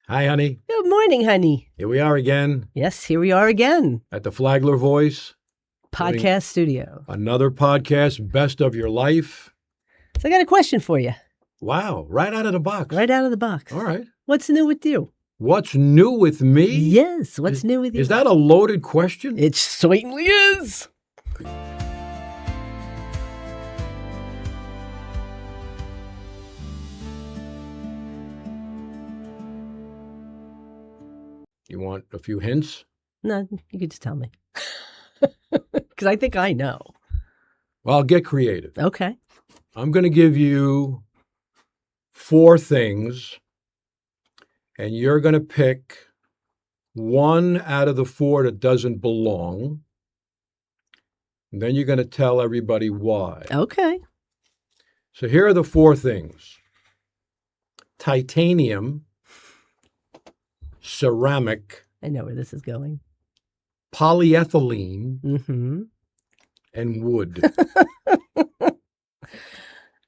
Hi, honey. Good morning, honey. Here we are again Yes, here we are again. at the Flagler Voice. Podcast studio. Another podcast, Best of Your Life. So I got a question for you. Wow, right out of the box. Right out of the box. All right. What's new with you? What's new with me? Yes, what's new with you? Is that a loaded question? It certainly is. You want a few hints? No, you could just tell me. Because I think I know. Well, I'll get creative. Okay. I'm going to give you 4 things, and you're going to pick one out of the 4 that doesn't belong. And then you're going to tell everybody why. Okay. So here are the 4 things: titanium, ceramic, I know where this is going. polyethylene, Mm-hmm. and wood.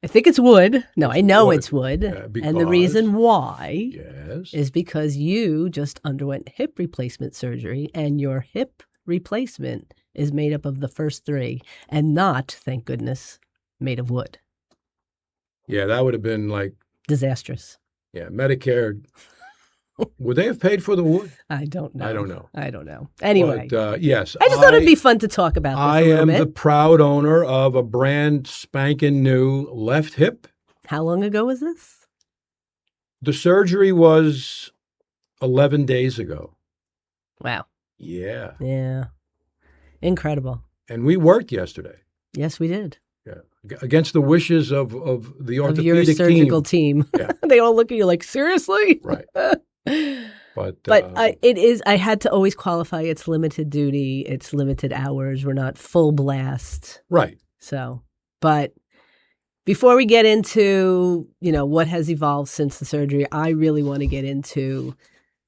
I think it's wood. No, I know wood. it's wood. And the Because- reason why Yes. is because you just underwent hip replacement surgery, and your hip replacement is made up of the first 3 and not, thank goodness, made of wood. Yeah, that would have been like, Disastrous. Medicare. Would they have paid for the wood? I don't know. I don't know. Anyway, But, yes. I just thought it'd be fun to talk about this I a little am bit. the proud owner of a brand spanking new left hip. How long ago was this? The surgery was 11 days ago. Wow. Yeah. Yeah. Incredible. And we worked yesterday. Yes, we did. Yeah. Against the wishes of the Of orthopedic your surgical team. team. Yeah. They all look at you like, seriously? Right. But It is, I had to always qualify, it's limited duty, it's limited hours, we're not full blast. right. So, but before we get into, what has evolved since the surgery, I really want to get into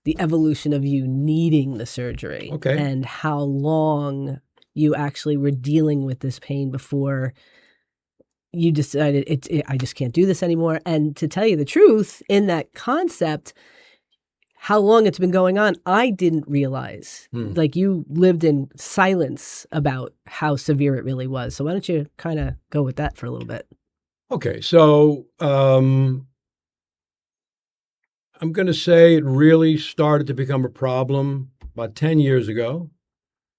the evolution of you needing the surgery. Okay. And how long you actually were dealing with this pain before you decided I just can't do this anymore. And to tell you the truth, in that concept, how long it's been going on, I didn't realize. Like, you lived in silence about how severe it really was. So why don't you kind of go with that for a little bit? Okay. So I'm going to say it really started to become a problem about 10 years ago.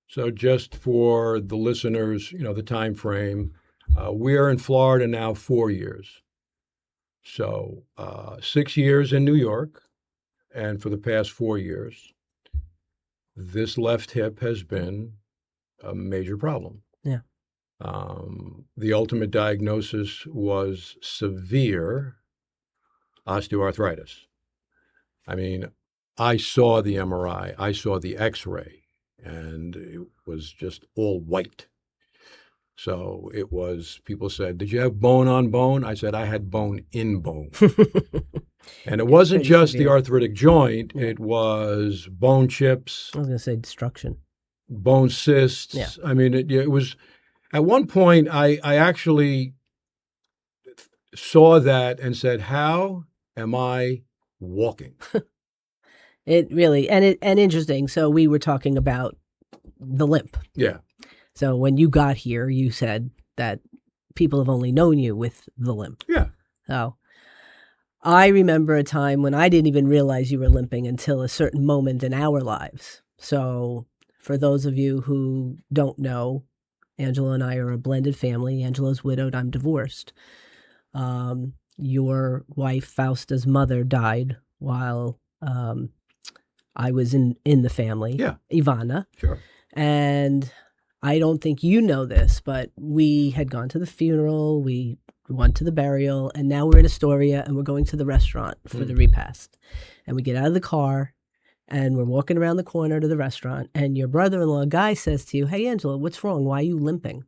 So just for the listeners, the time frame, we're in Florida now 4 years. So 6 years in New York. And for the past 4 years, this left hip has been a major problem. Yeah. The ultimate diagnosis was severe osteoarthritis. I mean, I saw the MRI, I saw the X-ray, and it was just all white. So it was, people said, "Did you have bone on bone?" I said, "I had bone in bone." And it wasn't pretty just severe. the arthritic joint, Yeah. it was bone chips, I was going to say destruction. bone cysts. Yeah. I mean, it was, at one point, I actually saw that and said, how am I walking? It really, and interesting. So we were talking about the limp. Yeah. So when you got here, you said that people have only known you with the limp. Yeah. So I remember a time when I didn't even realize you were limping until a certain moment in our lives. So for those of you who don't know, Angelo and I are a blended family. Angelo's widowed. I'm divorced. Your wife, Fausta's mother, died while I was in the family. Yeah. Ivana. Sure. And I don't think you know this, but we had gone to the funeral, we went to the burial, and now we're in Astoria and we're going to the restaurant for the repast. And we get out of the car and we're walking around the corner to the restaurant, and your brother-in-law Guy says to you, "Hey, Angela, what's wrong? Why are you limping?"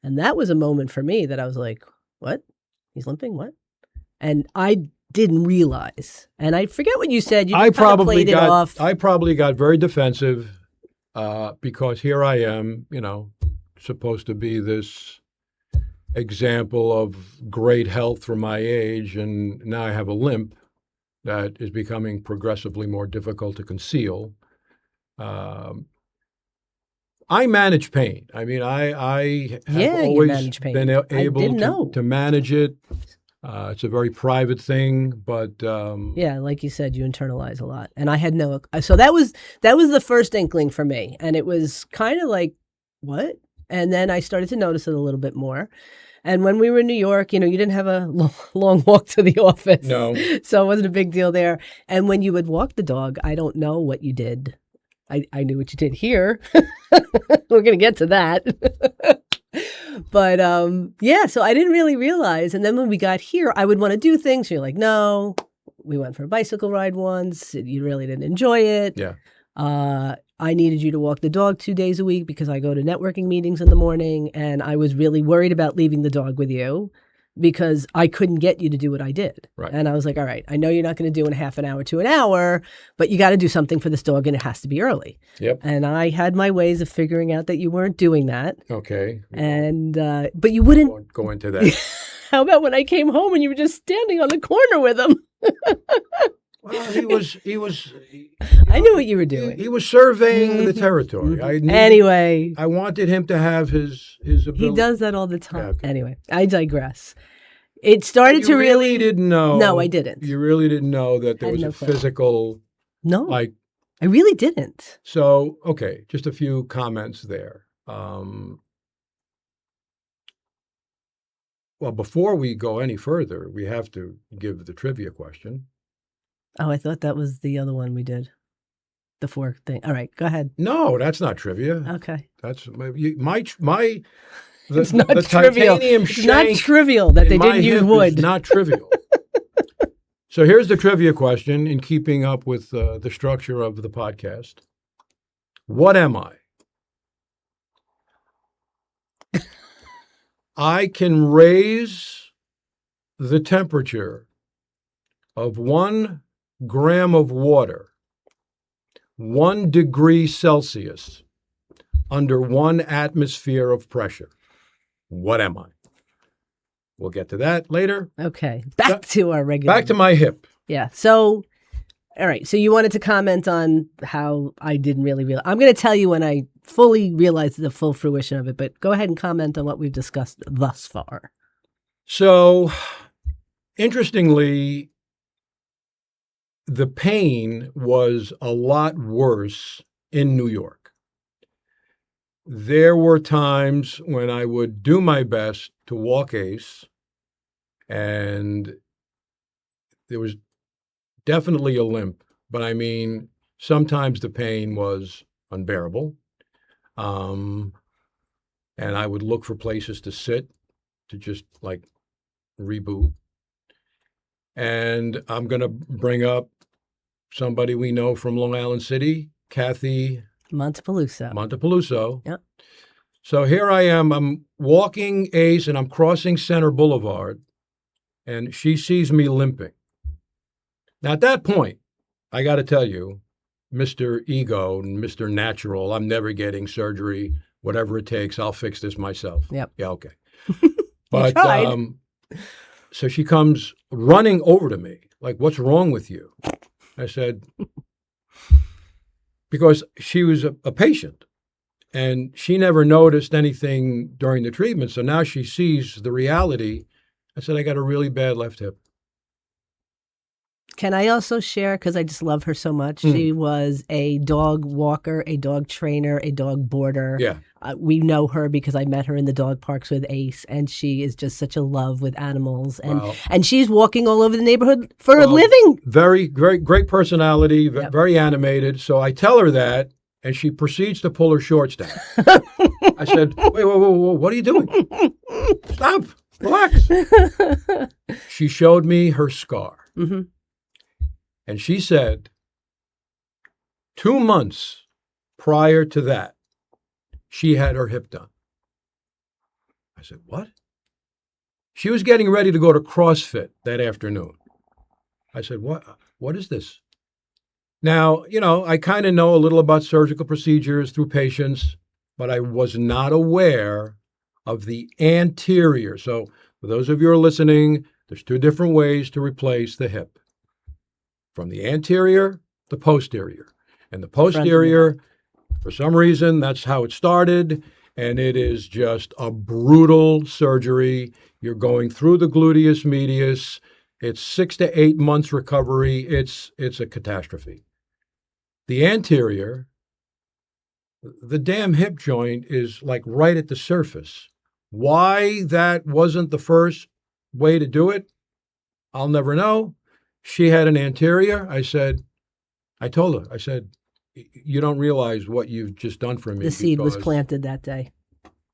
And that was a moment for me that I was like, what? He's limping? What? And I didn't realize. And I forget what you said. You just kind of played it off. I probably got very defensive because here I am, supposed to be this example of great health for my age, and now I have a limp. that is becoming progressively more difficult to conceal. Um, I manage pain. I mean, I have Yeah, you always manage pain. been I able didn't know. to manage it. It's a very private thing, but Yeah, like you said, you internalize a lot, and I had no. So that was the first inkling for me, and it was kind of like, what? And then I started to notice it a little bit more. And when we were in New York, you didn't have a long walk to the office, no, so it wasn't a big deal there. And when you would walk the dog, I don't know what you did. I knew what you did here. We're gonna get to that. But yeah, so I didn't really realize. And then when we got here, I would want to do things. You're like, no, we went for a bicycle ride once. You really didn't enjoy it. yeah, I needed you to walk the dog 2 days a week because I go to networking meetings in the morning, and I was really worried about leaving the dog with you because I couldn't get you to do what I did. right. And I was like, all right, I know you're not going to do in a half an hour to an hour, but you got to do something for this dog, and it has to be early. Yep. And I had my ways of figuring out that you weren't doing that. Okay. And but you wouldn't Won't go into that. How about when I came home and you were just standing on the corner with him? Well, he was. I knew what you were doing. He was surveying the territory. Anyway, I wanted him to have his ability. he does that all the time. Yeah, okay. Anyway, I digress. It started You to really didn't know. No, I didn't. You really didn't know that there Had was no a clue. physical, No, like. I really didn't. So, okay, just a few comments there. Well, before we go any further, we have to give the trivia question. Oh, I thought that was the other one we did. The fork thing. All right, go ahead. No, that's not trivia. Okay. That's my It's not the trivial. titanium It's not shank trivial that they in my didn't use hip wood. is not trivial. So here's the trivia question in keeping up with the structure of the podcast. What am I? I can raise the temperature of 1 gram of water 1 degree Celsius under 1 atmosphere of pressure. What am I? We'll get to that later. Okay. Back to our regular. Back to my hip. Yeah. So, all right. So you wanted to comment on how I didn't really realize. I'm going to tell you when I fully realized the full fruition of it, but go ahead and comment on what we've discussed thus far. So, interestingly, the pain was a lot worse in New York. There were times when I would do my best to walk Ace, and there was definitely a limp, but I mean, sometimes the pain was unbearable. And I would look for places to sit to just like reboot. And I'm going to bring up somebody we know from Long Island City, Kathy Montepalooza. Yep. So here I am. I'm walking Ace and I'm crossing Center Boulevard, and she sees me limping. Now, at that point, I got to tell you, Mr. Ego and Mr. Natural, I'm never getting surgery, whatever it takes. I'll fix this myself. Yep. Yeah, okay. But so she comes running over to me, like, what's wrong with you? I said, because she was a patient and she never noticed anything during the treatment. So now she sees the reality. I said, I got a really bad left hip. Can I also share, because I just love her so much, she was a dog walker, a dog trainer, a dog boarder. Yeah. We know her because I met her in the dog parks with Ace, and she is just such a love with animals. And she's walking all over the neighborhood for a living. Very, very great personality, very animated. So I tell her that, and she proceeds to pull her shorts down. I said, wait, whoa, what are you doing? Stop, relax. She showed me her scar. Mm-hmm. And she said, 2 months prior to that, she had her hip done. I said, what? She was getting ready to go to CrossFit that afternoon. I said, what is this? Now, I kind of know a little about surgical procedures through patients, but I was not aware of the anterior. So for those of you who are listening, there's 2 different ways to replace the hip. from the anterior, the posterior. And the Front and posterior, for some reason, that's how it started. And it is just a brutal surgery. You're going through the gluteus medius. It's 6 to 8 months recovery. It's a catastrophe. The anterior, the damn hip joint is like right at the surface. Why that wasn't the first way to do it, I'll never know. She had an anterior. I told her, I said, you don't realize what you've just done for me. The seed was because planted that day.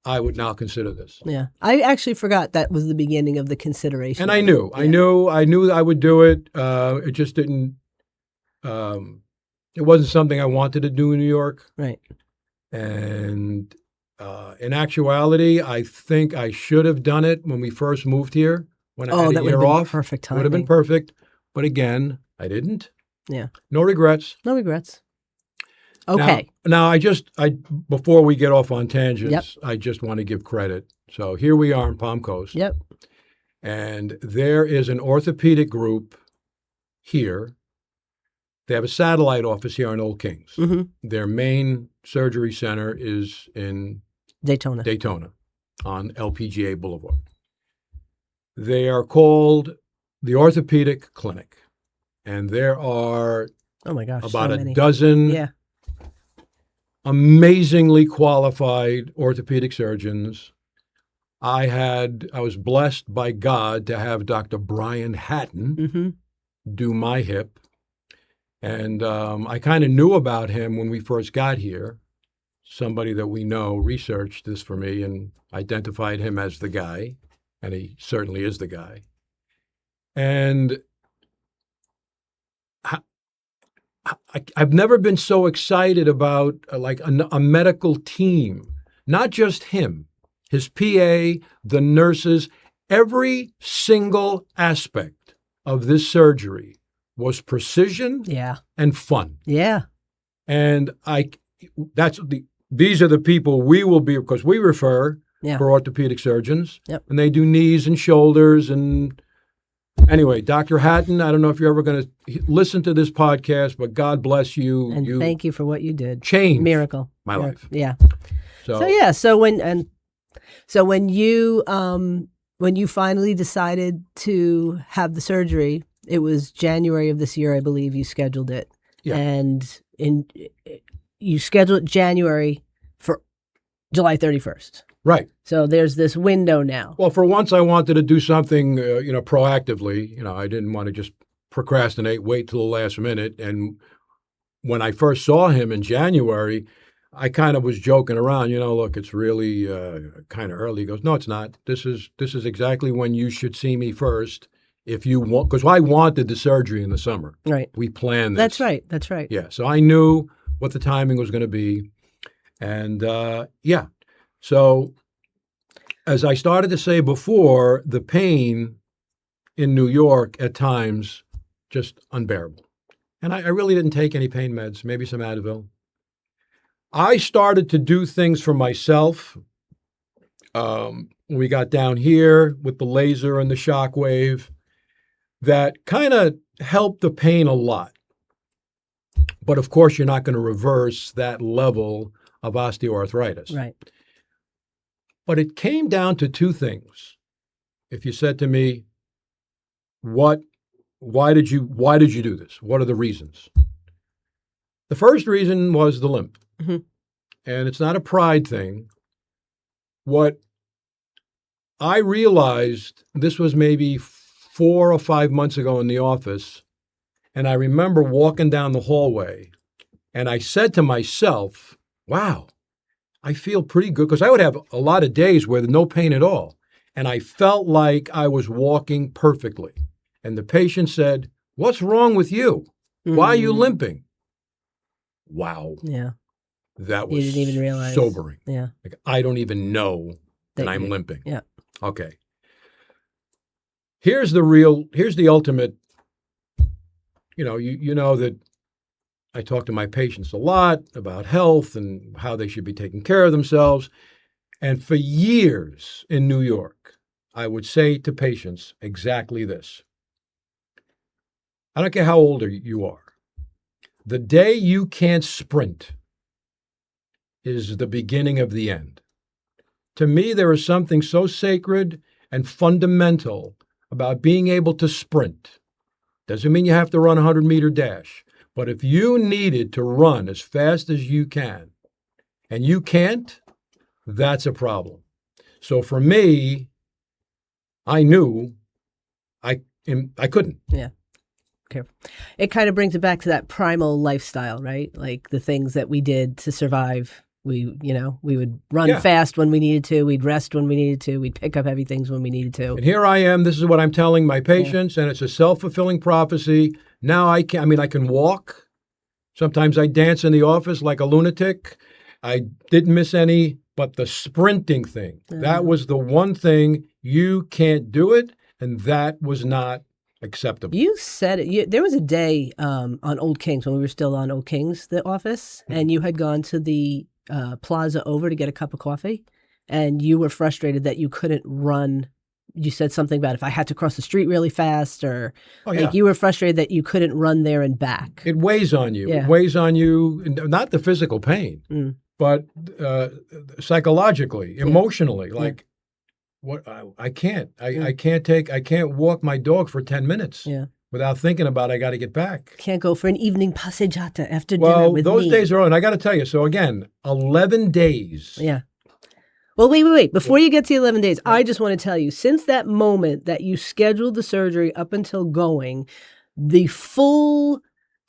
I would now consider this. Yeah. I actually forgot that was the beginning of the consideration. And I knew I would do it. It just didn't, it wasn't something I wanted to do in New York. Right. And in actuality, I think I should have done it when we first moved here, when I had that a would have year been off. perfect timing. Would have been perfect. But again, I didn't. Yeah. No regrets. No regrets. Okay. Now before we get off on tangents, Yep. I just want to give credit. So here we are in Palm Coast. Yep. And there is an orthopedic group here. They have a satellite office here in Old Kings. Mm-hmm. Their main surgery center is in Daytona on LPGA Boulevard. They are called the Orthopedic Clinic. And there are Oh my gosh. about so a many. dozen Yeah. amazingly qualified orthopedic surgeons. I was blessed by God to have Dr. Brian Hatton Mm-hmm. do my hip. And I kind of knew about him when we first got here. Somebody that we know researched this for me and identified him as the guy. And he certainly is the guy. And I've never been so excited about like a medical team, not just him, his PA, the nurses, every single aspect of this surgery was precision Yeah. and fun. Yeah. And these are the people we will be, because we refer for orthopedic surgeons. Yep. And they do knees and shoulders. And anyway, Dr. Hatton, I don't know if you're ever going to listen to this podcast, but God bless you. And thank you for what you did. Changed Miracle. my life. Yeah. So So when you finally decided to have the surgery, it was January of this year, I believe you scheduled it. Yeah. And you scheduled January for July 31st. Right. So there's this window now. Well, for once, I wanted to do something, proactively. I didn't want to just procrastinate, wait till the last minute. And when I first saw him in January, I kind of was joking around. Look, it's really kind of early. He goes, no, it's not. This is exactly when you should see me first, if you want, because I wanted the surgery in the summer. Right. We planned this. That's right. Yeah. So I knew what the timing was going to be, and So, as I started to say before, the pain in New York at times just unbearable. And I really didn't take any pain meds, maybe some Advil. I started to do things for myself. When we got down here with the laser and the shock wave, that kind of helped the pain a lot. But of course, you're not going to reverse that level of osteoarthritis. Right. But it came down to two things. If you said to me, why did you do this? What are the reasons? The first reason was the limp. Mm-hmm. And it's not a pride thing. What I realized, this was maybe 4 or 5 months ago in the office, and I remember walking down the hallway, and I said to myself, wow, I feel pretty good, because I would have a lot of days where there's no pain at all. And I felt like I was walking perfectly. And the patient said, what's wrong with you? Why are you limping? Wow. Yeah. That was You didn't even realize. sobering. Yeah. Like, I don't even know that I'm limping. Yeah. Okay. Here's the ultimate, you know that I talk to my patients a lot about health and how they should be taking care of themselves. And for years in New York, I would say to patients exactly this. I don't care how old you are. The day you can't sprint is the beginning of the end. To me, there is something so sacred and fundamental about being able to sprint. Doesn't mean you have to run a 100-meter dash. But if you needed to run as fast as you can, and you can't, that's a problem. So for me, I knew I couldn't. Yeah. Okay. It kind of brings it back to that primal lifestyle, right? Like the things that we did to survive. We would run fast when we needed to. We'd rest when we needed to. We'd pick up heavy things when we needed to. And here I am. This is what I'm telling my patients, and it's a self-fulfilling prophecy. Now I can walk. Sometimes I dance in the office like a lunatic. I didn't miss any, but the sprinting thing, that was the one thing. You can't do it, and that was not acceptable. You said it. There was a day on Old Kings when we were still on Old Kings, the office, and you had gone to the plaza over to get a cup of coffee, and you were frustrated that you couldn't run. You said something about if I had to cross the street really fast, or you were frustrated that you couldn't run there and back. It weighs on you. Yeah. It weighs on you, not the physical pain, but psychologically, emotionally. Like, what I can't walk my dog for 10 minutes. Yeah. Without thinking about it, I got to get back. Can't go for an evening passeggiata after dinner with those me. days are on. I got to tell you. So again, 11 days. Yeah. Well, wait. Before you get to 11 days, I just want to tell you, since that moment that you scheduled the surgery up until going, the full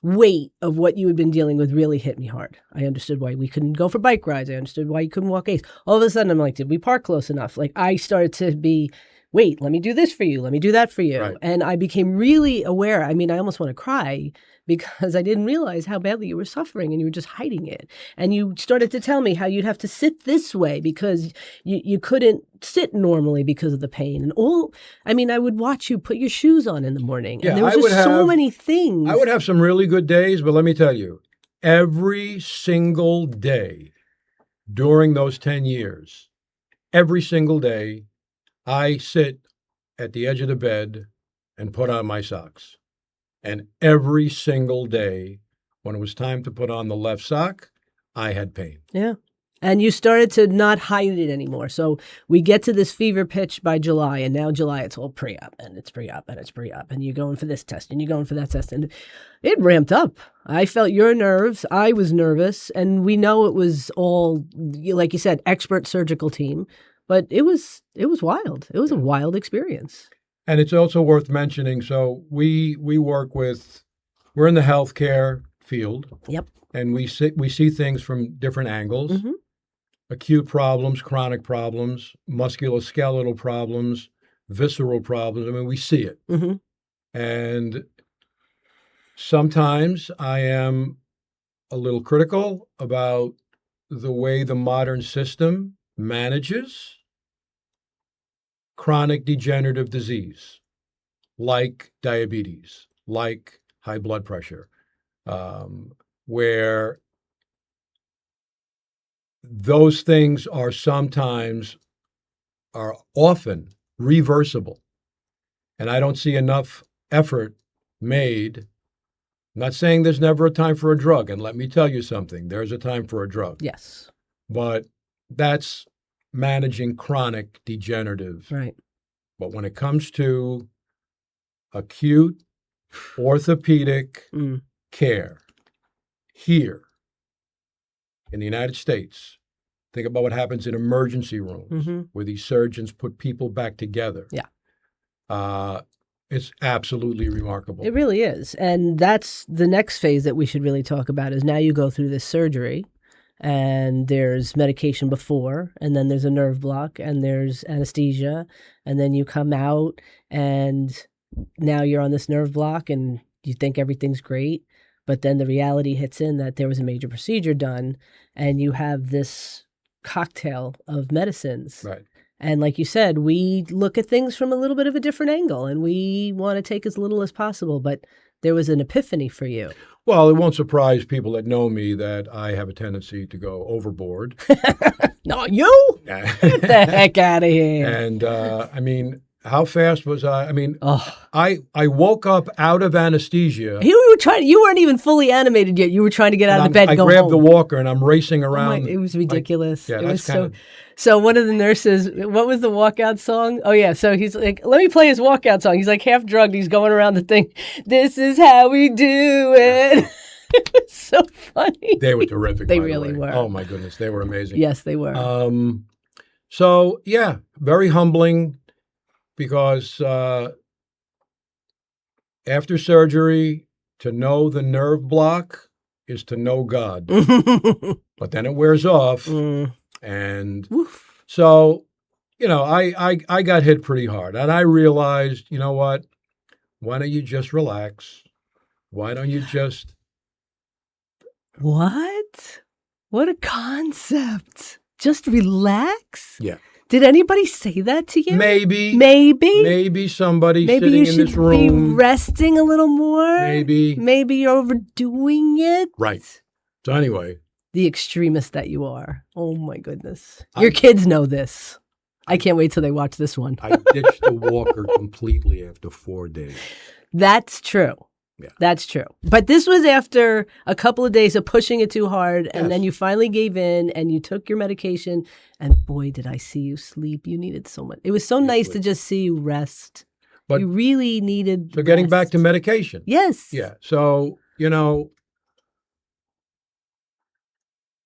weight of what you had been dealing with really hit me hard. I understood why we couldn't go for bike rides. I understood why you couldn't walk Ace. All of a sudden, I'm like, did we park close enough? Like, I started to be, wait, let me do this for you. Let me do that for you. Right. And I became really aware. I mean, I almost want to cry because I didn't realize how badly you were suffering and you were just hiding it. And you started to tell me how you'd have to sit this way because you couldn't sit normally because of the pain. And I would watch you put your shoes on in the morning. Yeah, and there was just so many things. I would have some really good days, but let me tell you, every single day during those 10 years, every single day, I sit at the edge of the bed and put on my socks. And every single day, when it was time to put on the left sock, I had pain. Yeah. And you started to not hide it anymore. So we get to this fever pitch by July, and now July, it's all pre-op, and it's pre-op, and it's pre-op, and you're going for this test, and you're going for that test. And it ramped up. I felt your nerves. I was nervous. And we know it was all, like you said, expert surgical team. But it was wild. It was a wild experience. And it's also worth mentioning, so we're in the healthcare field. Yep. And we see things from different angles. Mm-hmm. Acute problems, chronic problems, musculoskeletal problems, visceral problems. I mean, we see it. Mm-hmm. And sometimes I am a little critical about the way the modern system manages chronic degenerative disease, like diabetes, like high blood pressure, where those things are often reversible. And I don't see enough effort made. I'm not saying there's never a time for a drug. And let me tell you something, there's a time for a drug. Yes. But that's managing chronic degenerative. Right. But when it comes to acute orthopedic care here in the United States, think about what happens in emergency rooms where these surgeons put people back together. Yeah. It's absolutely remarkable. It really is. And that's the next phase that we should really talk about is now you go through this surgery and there's medication before, and then there's a nerve block, and there's anesthesia, and then you come out, and now you're on this nerve block, and you think everything's great, but then the reality hits in that there was a major procedure done, and you have this cocktail of medicines. Right. And like you said, we look at things from a little bit of a different angle, and we want to take as little as possible, but there was an epiphany for you. Well, it won't surprise people that know me that I have a tendency to go overboard. Not you? Get the heck out of here. And I mean, how fast was I? I mean, Oh. I woke up out of anesthesia. You weren't even fully animated yet. You were trying to get out of the bed and I go grabbed home. the walker and I'm racing Oh around. it was ridiculous. Yeah, It that's was kind of. so one of the nurses, what was the walkout song? Oh yeah, so he's like, let me play his walkout song. He's like half drugged. He's going around the thing. This is how we do it. It was so funny. They were terrific. They by the really way. were. Oh my goodness, they were amazing. Yes, they were. So yeah, very humbling because after surgery, to know the nerve block is to know God. But then it wears off, and Woof. so I got hit pretty hard, and I realized, you know what? Why don't you just relax? Why don't you just What? What a concept. Just relax? Yeah. Did anybody say that to you? Maybe somebody Maybe sitting you in should this room. be resting a little more. Maybe you're overdoing it. Right. So anyway, the extremist that you are. Oh my goodness. Your kids know this. I can't wait till they watch this one. I ditched the walker completely after 4 days. That's true. Yeah. That's true. But this was after a couple of days of pushing it too hard, and then you finally gave in and you took your medication, and boy, did I see you sleep. You needed so much. It was so nice to just see you rest. But you really needed So getting back to medication. Yes. Yeah. So,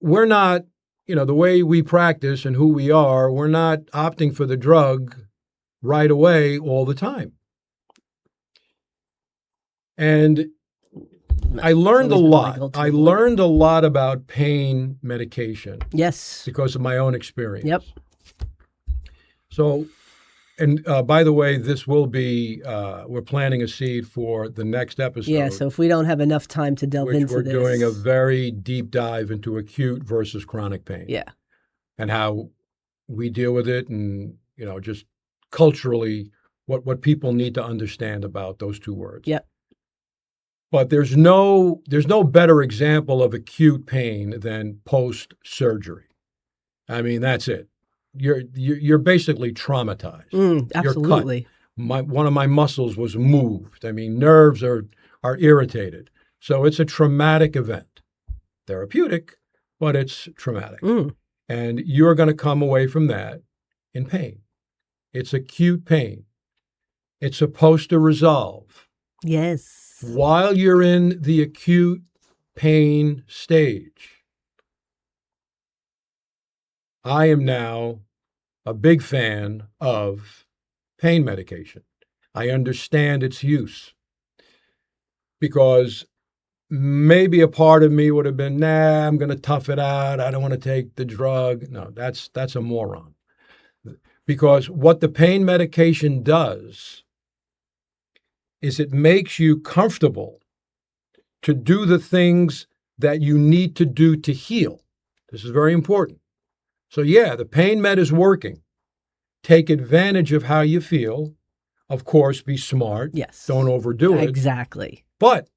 we're not, the way we practice and who we are, we're not opting for the drug right away all the time. And I learned a lot. I learned a lot about pain medication. Yes. Because of my own experience. Yep. So, and by the way, this will be, we're planting a seed for the next episode. Yeah, so if we don't have enough time to delve into we're this. We're doing a very deep dive into acute versus chronic pain. Yeah. And how we deal with it and, just culturally what people need to understand about those two words. Yep. But there's no better example of acute pain than post-surgery. I mean, that's it. You're basically traumatized. Absolutely. One of my muscles was moved. I mean, nerves are irritated. So it's a traumatic event. Therapeutic, but it's traumatic. And you're going to come away from that in pain. It's acute pain. It's supposed to resolve. Yes. While you're in the acute pain stage, I am now a big fan of pain medication. I understand its use because maybe a part of me would have been, nah, I'm going to tough it out. I don't want to take the drug. No, that's a moron. Because what the pain medication does is it makes you comfortable to do the things that you need to do to heal. This is very important. So yeah, the pain med is working. Take advantage of how you feel. Of course, be smart. Yes. Don't overdo it. Exactly. But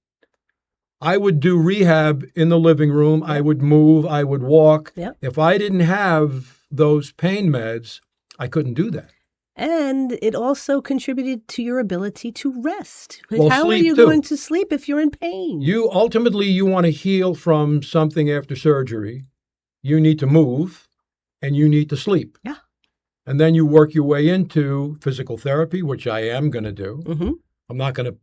I would do rehab in the living room. Yep. I would move. I would walk. Yep. If I didn't have those pain meds, I couldn't do that. And it also contributed to your ability to rest. Well, how are you going to sleep if you're in pain? You want to heal from something after surgery. You need to move and you need to sleep. Yeah. And then you work your way into physical therapy, which I am going to do. Mm-hmm. I'm not going to,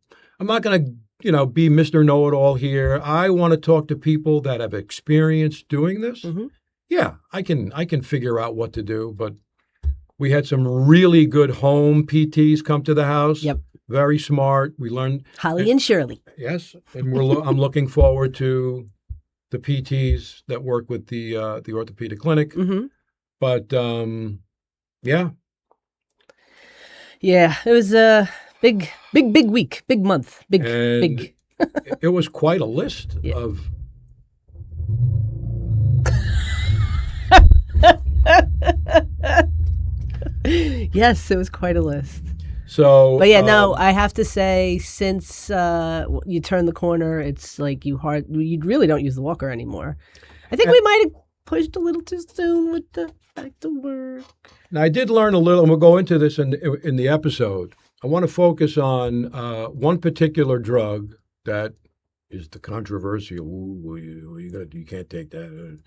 be Mr. Know-it-all here. I want to talk to people that have experience doing this. Mm-hmm. Yeah, I can figure out what to do, but we had some really good home PTs come to the house. Yep. Very smart. We learned Holly and Shirley. Yes, and I'm looking forward to the PTs that work with the orthopedic clinic. Mm-hmm. But yeah. Yeah, it was a big week, big month, big. It was quite a list of. Yes, it was quite a list. So, but yeah, no, I have to say, since you turn the corner, it's like you really don't use the walker anymore. I think we might have pushed a little too soon with the back to work. Now, I did learn a little, and we'll go into this in the episode. I want to focus on one particular drug that is the controversial. Ooh, you can't take that.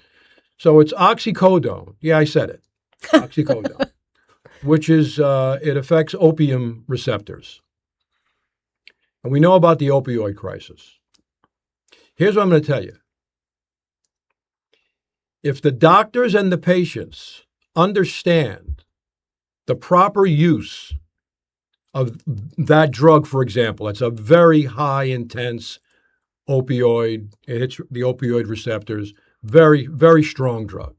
So it's oxycodone. Yeah, I said it. Oxycodone, which is, it affects opium receptors. And we know about the opioid crisis. Here's what I'm going to tell you. If the doctors and the patients understand the proper use of that drug, for example, it's a very high intense opioid. It hits the opioid receptors. Very, very strong drug.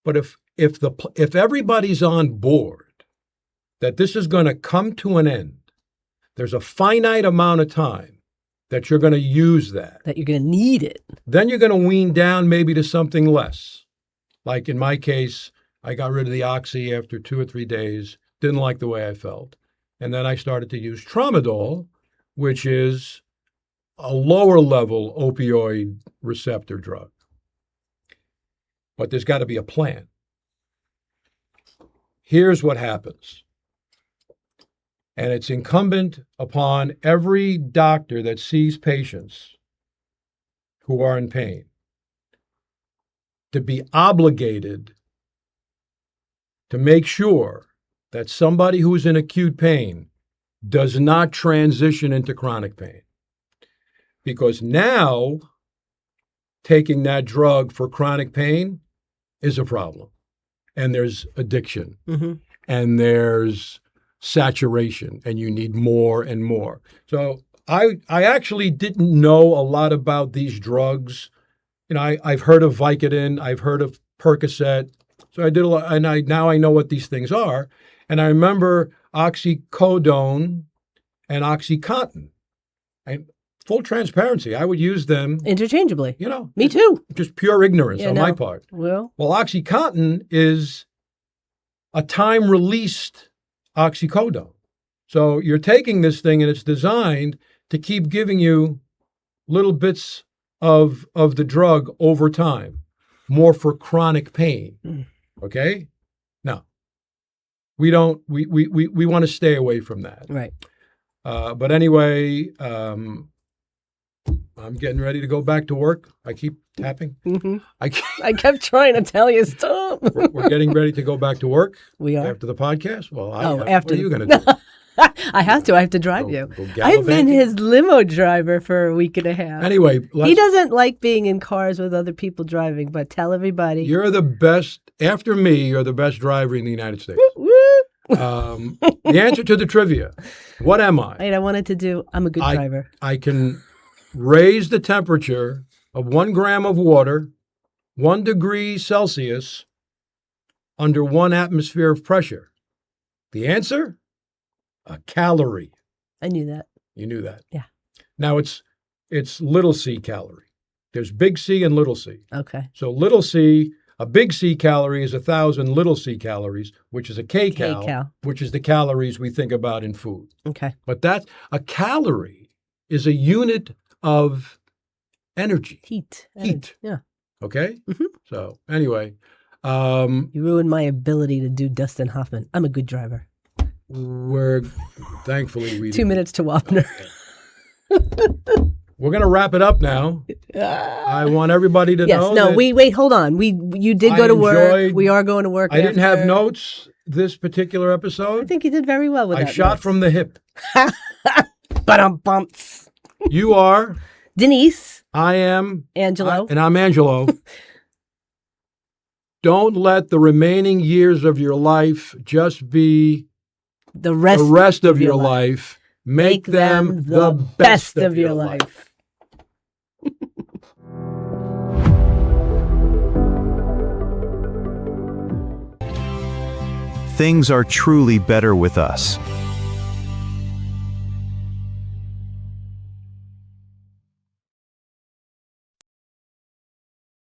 But if everybody's on board that this is going to come to an end, there's a finite amount of time that you're going to use that. That you're going to need it. Then you're going to wean down maybe to something less. Like in my case, I got rid of the oxy after 2 or 3 days. Didn't like the way I felt. And then I started to use tramadol, which is a lower level opioid receptor drug. But there's got to be a plan. Here's what happens. And it's incumbent upon every doctor that sees patients who are in pain to be obligated to make sure that somebody who's in acute pain does not transition into chronic pain. Because now taking that drug for chronic pain is a problem. And there's addiction. Mm-hmm. And there's saturation, and you need more and more. So I actually didn't know a lot about these drugs. You know, I've heard of Vicodin, I've heard of Percocet. So I did a lot, and now I know what these things are. And I remember oxycodone and OxyContin. And full transparency, I would use them interchangeably. You know, me too. Just pure ignorance on my part. Well, OxyContin is a time-released oxycodone. So you're taking this thing and it's designed to keep giving you little bits of the drug over time, more for chronic pain. Okay? Now, we want to stay away from that. Right. But anyway, I'm getting ready to go back to work. I keep tapping. Mm-hmm. I kept trying to tell you stop. We're getting ready to go back to work. We are. After the podcast? Well, after. What are you going to do? I have to. I have to drive you. I've been his limo driver for a week and a half. Anyway. He doesn't like being in cars with other people driving, but tell everybody. You're the best, after me, you're the best driver in the United States. Woo, woo. The answer to the trivia. What am I? Wait, I wanted to do, I'm a good driver. I can raise the temperature of 1 gram of water 1 degree Celsius under 1 atmosphere of pressure. The answer? A calorie. I knew that. You knew that? Yeah. Now it's little c calorie. There's big C and little c. Okay. So little c, a big C calorie is 1,000 little c calories, which is a kcal, which is the calories we think about in food. Okay. But a calorie is a unit of energy. Heat. Yeah. Okay? Mm-hmm. So anyway. You ruined my ability to do Dustin Hoffman. I'm a good driver. Thankfully, we 2 minutes to Wapner. We're going to wrap it up now. I want everybody to know. Yes, no, wait, hold on. You did go to work. We are going to work. I didn't have notes this particular episode. I think you did very well with that. I shot from the hip. Ba-dum-bumps. You are Denise. I am Angelo. And I'm Angelo. Don't let the remaining years of your life just be the rest of your life. Make them the best of your life. Things are truly better with us.